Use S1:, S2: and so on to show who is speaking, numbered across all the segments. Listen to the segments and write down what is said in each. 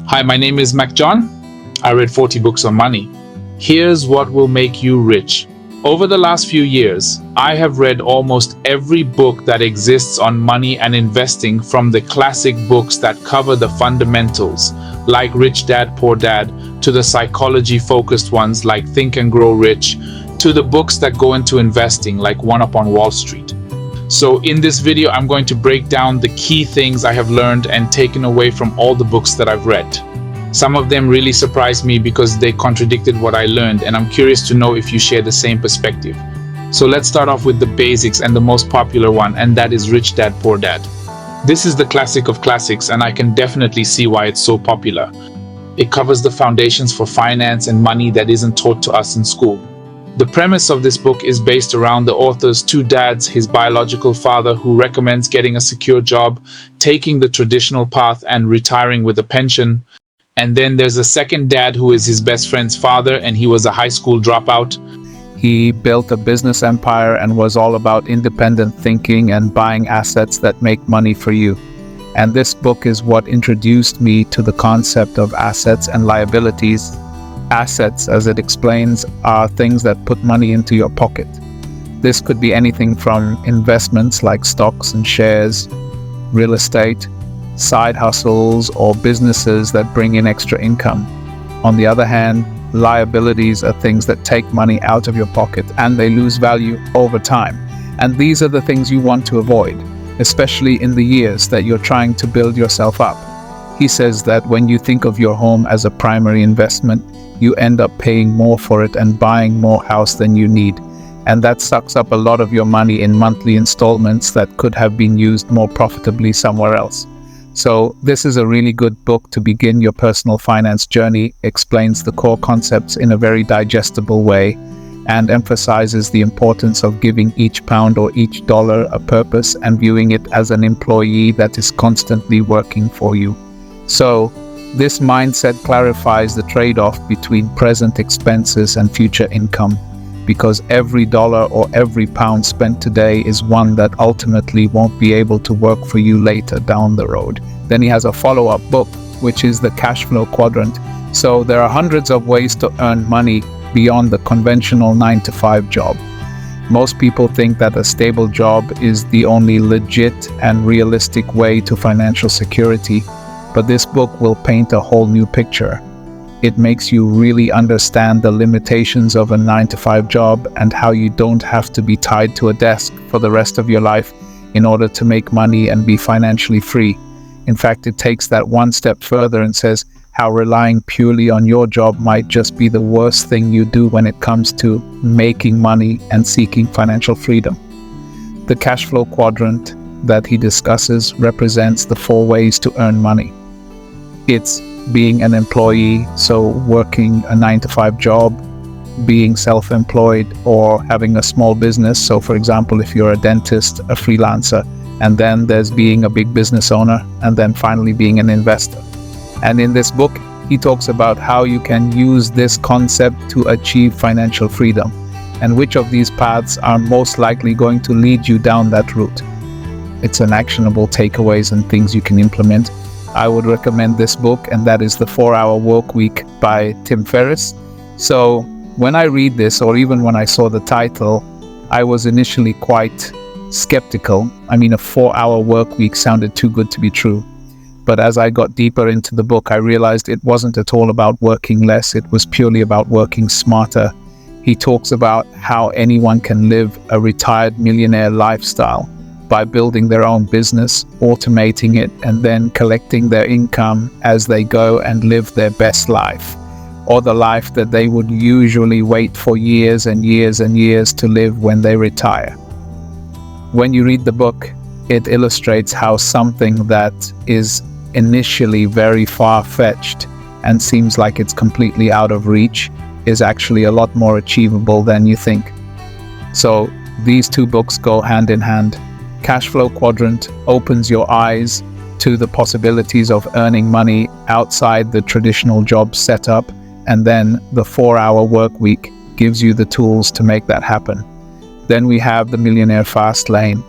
S1: Hi, my name is Mac John. I read 40 books on money. Here's what will make you rich. Over the last few years, I have read almost every book that exists on money and investing, from the classic books that cover the fundamentals, like Rich Dad, Poor Dad, to the psychology-focused ones like Think and Grow Rich, to the books that go into investing like One Up on Wall Street. So in this video, I'm going to break down the key things I have learned and taken away from all the books that I've read. Some of them really surprised me because they contradicted what I learned, and I'm curious to know if you share the same perspective. So let's start off with the basics and the most popular one, and that is Rich Dad, Poor Dad. This is the classic of classics, and I can definitely see why it's so popular. It covers the foundations for finance and money that isn't taught to us in school. The premise of this book is based around the author's two dads, his biological father who recommends getting a secure job, taking the traditional path and retiring with a pension. And then there's a second dad who is his best friend's father, and he was a high school dropout.
S2: He built a business empire and was all about independent thinking and buying assets that make money for you. And this book is what introduced me to the concept of assets and liabilities. Assets, as it explains, are things that put money into your pocket. This could be anything from investments like stocks and shares, real estate, side hustles, or businesses that bring in extra income. On the other hand, liabilities are things that take money out of your pocket and they lose value over time. And these are the things you want to avoid, especially in the years that you're trying to build yourself up. He says that when you think of your home as a primary investment, you end up paying more for it and buying more house than you need. And that sucks up a lot of your money in monthly installments that could have been used more profitably somewhere else. So this is a really good book to begin your personal finance journey, explains the core concepts in a very digestible way, and emphasizes the importance of giving each pound or each dollar a purpose and viewing it as an employee that is constantly working for you. So this mindset clarifies the trade-off between present expenses and future income, because every dollar or every pound spent today is one that ultimately won't be able to work for you later down the road. Then he has a follow-up book, which is the cash flow quadrant. So there are hundreds of ways to earn money beyond the conventional 9-to-5 job. Most people think that a stable job is the only legit and realistic way to financial security, but this book will paint a whole new picture. It makes you really understand the limitations of a 9-to-5 job and how you don't have to be tied to a desk for the rest of your life in order to make money and be financially free. In fact, it takes that one step further and says how relying purely on your job might just be the worst thing you do when it comes to making money and seeking financial freedom. The cash flow quadrant that he discusses represents the 4 ways to earn money. It's being an employee, so working a 9-to-5 job, being self-employed, or having a small business. So for example, if you're a dentist, a freelancer, and then there's being a big business owner, and then finally being an investor. And in this book, he talks about how you can use this concept to achieve financial freedom, and which of these paths are most likely going to lead you down that route. It's an actionable takeaways and things you can implement. I would recommend this book, and that is The 4-Hour Work Week by Tim Ferriss. So when I read this, or even when I saw the title, I was initially quite skeptical. I mean, a 4-hour work week sounded too good to be true. But as I got deeper into the book, I realized it wasn't at all about working less. It was purely about working smarter. He talks about how anyone can live a retired millionaire lifestyle by building their own business, automating it, and then collecting their income as they go and live their best life, or the life that they would usually wait for years and years and years to live when they retire. When you read the book, it illustrates how something that is initially very far-fetched and seems like it's completely out of reach is actually a lot more achievable than you think. So these two books go hand in hand. Cash Flow Quadrant opens your eyes to the possibilities of earning money outside the traditional job setup, and then the 4-Hour Work Week gives you the tools to make that happen. Then we have the Millionaire Fast Lane.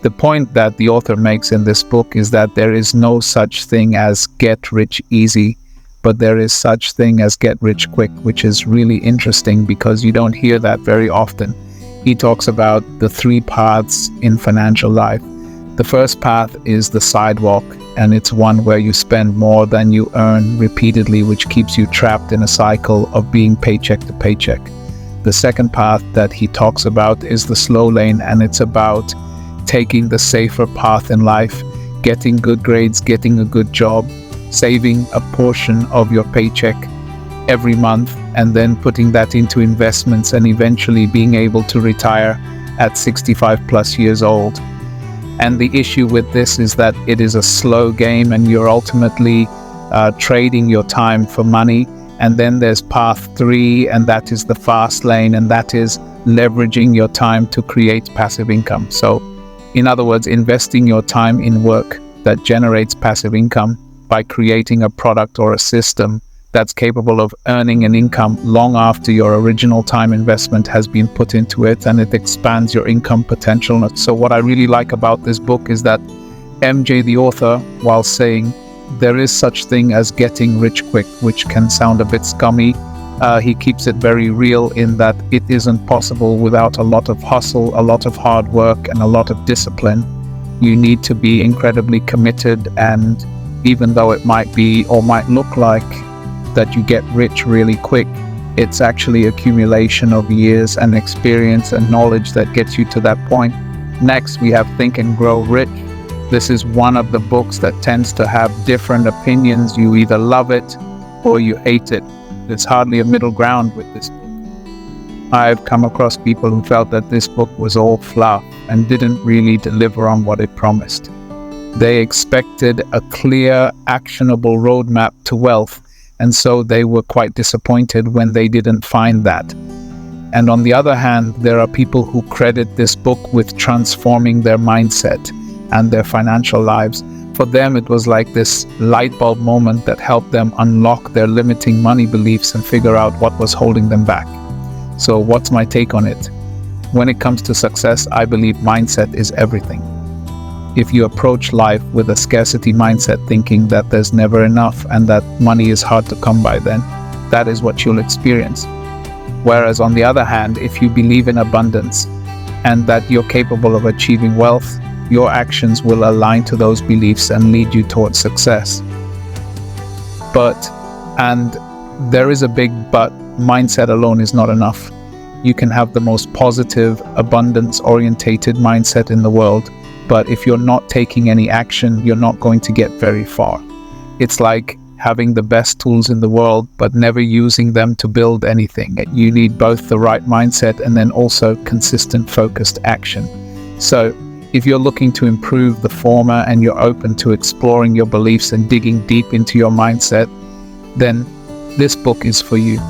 S2: The point that the author makes in this book is that there is no such thing as get rich easy. but there is such thing as get rich quick, which is really interesting because you don't hear that very often. He talks about the 3 paths in financial life. The first path is the sidewalk, and it's one where you spend more than you earn repeatedly, which keeps you trapped in a cycle of being paycheck to paycheck. The second path that he talks about is the slow lane, and it's about taking the safer path in life, getting good grades, getting a good job, saving a portion of your paycheck every month, and then putting that into investments and eventually being able to retire at 65 plus years old. And the issue with this is that it is a slow game, and you're ultimately trading your time for money. And then there's path 3, and that is the fast lane, and that is leveraging your time to create passive income. So in other words, investing your time in work that generates passive income by creating a product or a system that's capable of earning an income long after your original time investment has been put into it, and it expands your income potential. So what I really like about this book is that MJ, the author, while saying there is such thing as getting rich quick, which can sound a bit scummy, he keeps it very real in that it isn't possible without a lot of hustle, a lot of hard work, and a lot of discipline. You need to be incredibly committed, and even though it might be or might look like that you get rich really quick, it's actually accumulation of years and experience and knowledge that gets you to that point. Next, we have Think and Grow Rich. This is one of the books that tends to have different opinions. You either love it or you hate it. There's hardly a middle ground with this book. I've come across people who felt that this book was all fluff and didn't really deliver on what it promised. They expected a clear, actionable roadmap to wealth, and so they were quite disappointed when they didn't find that. And on the other hand, there are people who credit this book with transforming their mindset and their financial lives. For them, it was like this light bulb moment that helped them unlock their limiting money beliefs and figure out what was holding them back. So what's my take on it? When it comes to success, I believe mindset is everything. If you approach life with a scarcity mindset, thinking that there's never enough and that money is hard to come by, then that is what you'll experience. Whereas on the other hand, if you believe in abundance and that you're capable of achieving wealth, your actions will align to those beliefs and lead you towards success. But, and there is a big but, mindset alone is not enough. You can have the most positive, abundance-orientated mindset in the world, but if you're not taking any action, you're not going to get very far. It's like having the best tools in the world, but never using them to build anything. You need both the right mindset and then also consistent, focused action. So, if you're looking to improve the former and you're open to exploring your beliefs and digging deep into your mindset, then this book is for you.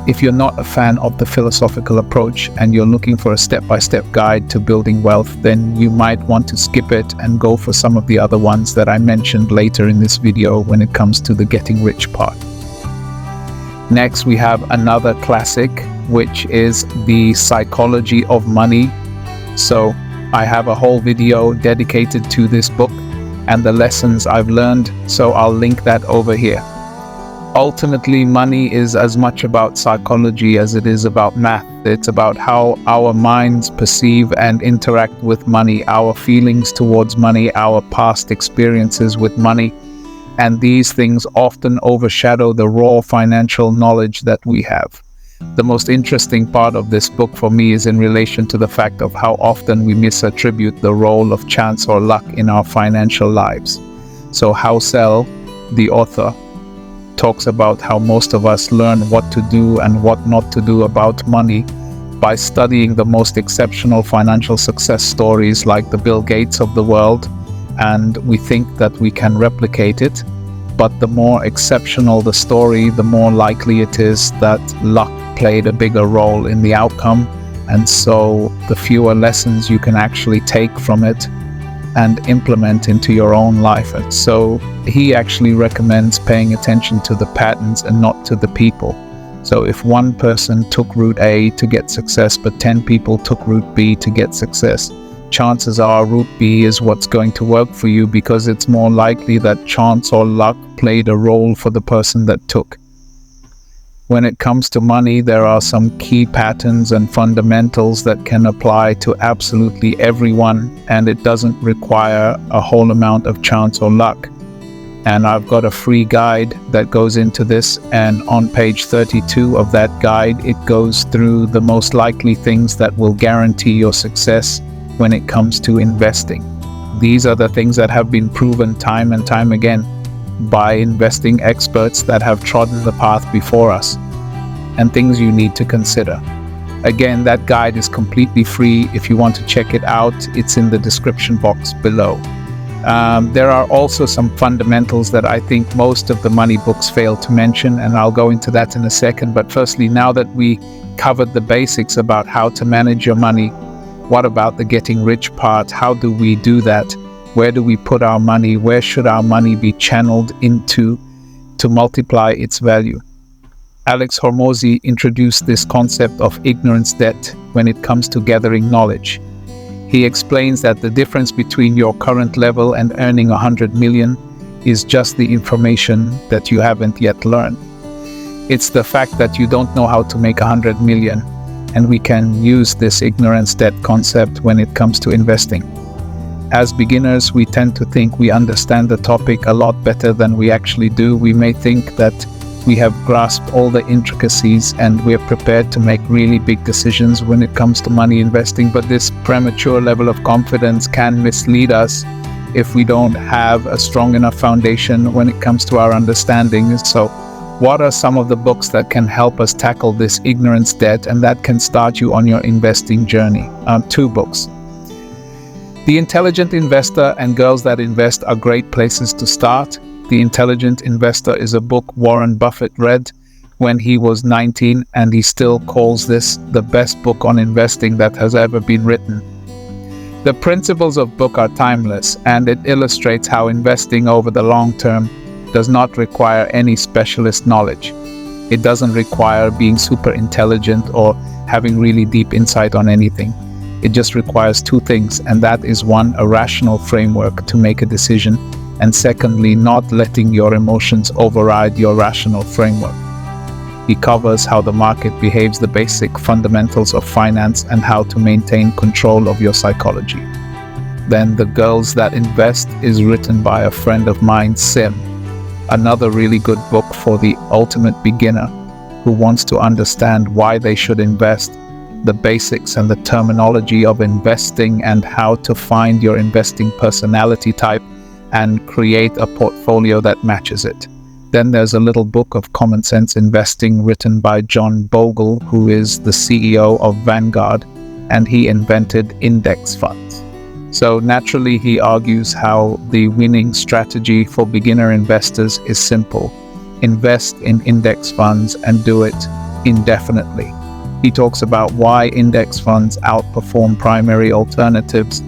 S2: If you're not a fan of the philosophical approach and you're looking for a step-by-step guide to building wealth, then you might want to skip it and go for some of the other ones that I mentioned later in this video when it comes to the getting rich part. Next, we have another classic, which is The Psychology of Money. So I have a whole video dedicated to this book and the lessons I've learned, so I'll link that over here. Ultimately, money is as much about psychology as it is about math. It's about how our minds perceive and interact with money, our feelings towards money, our past experiences with money. And these things often overshadow the raw financial knowledge that we have. The most interesting part of this book for me is in relation to the fact of how often we misattribute the role of chance or luck in our financial lives. So Housel, the author, talks about how most of us learn what to do and what not to do about money by studying the most exceptional financial success stories like the Bill Gates of the world, and we think that we can replicate it. But the more exceptional the story, the more likely it is that luck played a bigger role in the outcome, and so the fewer lessons you can actually take from it and implement into your own life. And so he actually recommends paying attention to the patterns and not to the people. So if one person took route A to get success, but 10 people took route B to get success, chances are route B is what's going to work for you, because it's more likely that chance or luck played a role for the person that took. When it comes to money, there are some key patterns and fundamentals that can apply to absolutely everyone, and it doesn't require a whole amount of chance or luck. And I've got a free guide that goes into this, and on page 32 of that guide, it goes through the most likely things that will guarantee your success when it comes to investing. These are the things that have been proven time and time again by investing experts that have trodden the path before us, and things you need to consider. Again, that guide is completely free. If you want to check it out, it's in the description box below. There are also some fundamentals that I think most of the money books fail to mention, and I'll go into that in a second. But firstly, now that we covered the basics about how to manage your money, what about the getting rich part? How do we do that? Where do we put our money? Where should our money be channeled into to multiply its value? Alex Hormozi introduced this concept of ignorance debt when it comes to gathering knowledge. He explains that the difference between your current level and earning 100 million is just the information that you haven't yet learned. It's the fact that you don't know how to make 100 million, and we can use this ignorance debt concept when it comes to investing. As beginners, we tend to think we understand the topic a lot better than we actually do. We may think that we have grasped all the intricacies and we're prepared to make really big decisions when it comes to money investing, but this premature level of confidence can mislead us if we don't have a strong enough foundation when it comes to our understanding. So what are some of the books that can help us tackle this ignorance debt and that can start you on your investing journey? 2 books. The Intelligent Investor and Girls That Invest are great places to start. The Intelligent Investor is a book Warren Buffett read when he was 19, and he still calls this the best book on investing that has ever been written. The principles of the book are timeless, and it illustrates how investing over the long term does not require any specialist knowledge. It doesn't require being super intelligent or having really deep insight on anything. It just requires 2 things, and that is 1, a rational framework to make a decision, and secondly, not letting your emotions override your rational framework. He covers how the market behaves, the basic fundamentals of finance, and how to maintain control of your psychology. Then The Girls That Invest is written by a friend of mine, Sim, another really good book for the ultimate beginner who wants to understand why they should invest, the basics and the terminology of investing, and how to find your investing personality type and create a portfolio that matches it. Then there's a little book of common sense investing written by John Bogle, who is the CEO of Vanguard, and he invented index funds. So naturally, he argues how the winning strategy for beginner investors is simple: invest in index funds and do it indefinitely. He talks about why index funds outperform primary alternatives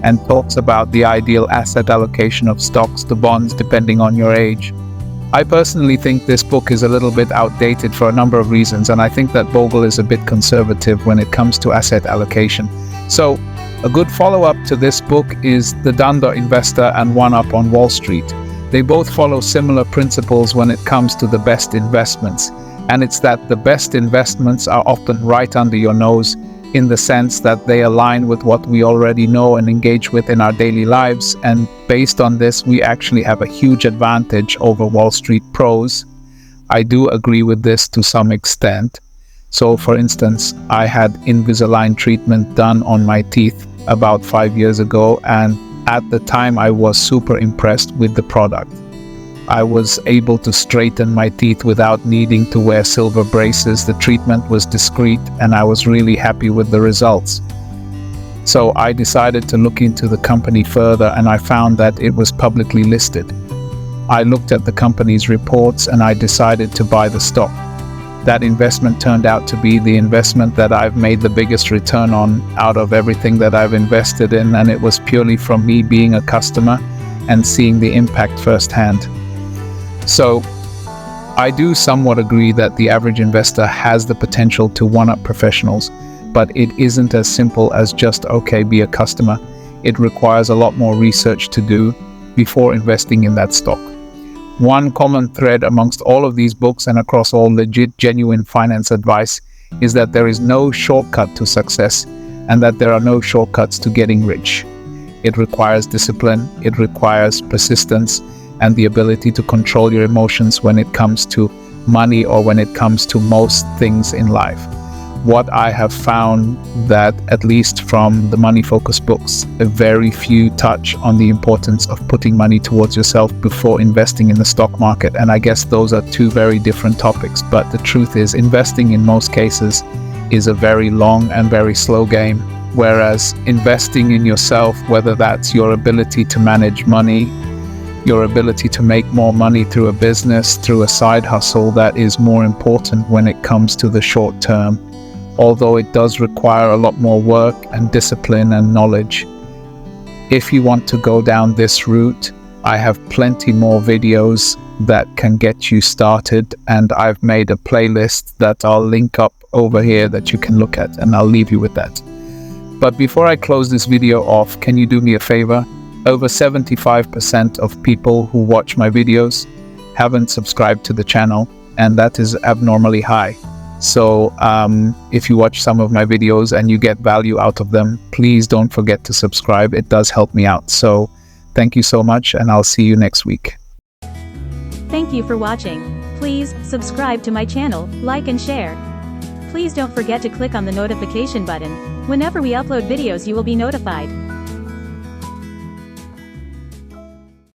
S2: and talks about the ideal asset allocation of stocks to bonds depending on your age. I personally think this book is a little bit outdated for a number of reasons, and I think that Bogle is a bit conservative when it comes to asset allocation. So a good follow-up to this book is The Dunder Investor and One Up on Wall Street. They both follow similar principles when it comes to the best investments. And it's that the best investments are often right under your nose, in the sense that they align with what we already know and engage with in our daily lives. And based on this, we actually have a huge advantage over Wall Street pros. I do agree with this to some extent. So for instance, I had Invisalign treatment done on my teeth about 5 years ago, and at the time I was super impressed with the product. I was able to straighten my teeth without needing to wear silver braces. The treatment was discreet, and I was really happy with the results. So I decided to look into the company further, and I found that it was publicly listed. I looked at the company's reports and I decided to buy the stock. That investment turned out to be the investment that I've made the biggest return on out of everything that I've invested in, and it was purely from me being a customer and seeing the impact firsthand. So I do somewhat agree that the average investor has the potential to one-up professionals, but it isn't as simple as just, okay, be a customer. It requires a lot more research to do before investing in that stock. One common thread amongst all of these books and across all legit, genuine finance advice is that there is no shortcut to success and that there are no shortcuts to getting rich. It requires discipline, it requires persistence, and the ability to control your emotions when it comes to money or when it comes to most things in life. What I have found that, at least from the money focused books, a very few touch on the importance of putting money towards yourself before investing in the stock market. And I guess those are two very different topics, but the truth is investing in most cases is a very long and very slow game, whereas investing in yourself, whether that's your ability to manage money, your ability to make more money through a business, through a side hustle, that is more important when it comes to the short term. Although it does require a lot more work and discipline and knowledge. If you want to go down this route, I have plenty more videos that can get you started, and I've made a playlist that I'll link up over here that you can look at, and I'll leave you with that. But before I close this video off, can you do me a favor? Over 75% of people who watch my videos haven't subscribed to the channel, and that is abnormally high. So if you watch some of my videos and you get value out of them, please don't forget to subscribe. It does help me out. So thank you so much, and I'll see you next week.
S3: Thank you for watching. Please subscribe to my channel, like and share. Please don't forget to click on the notification button. Whenever we upload videos, you will be notified.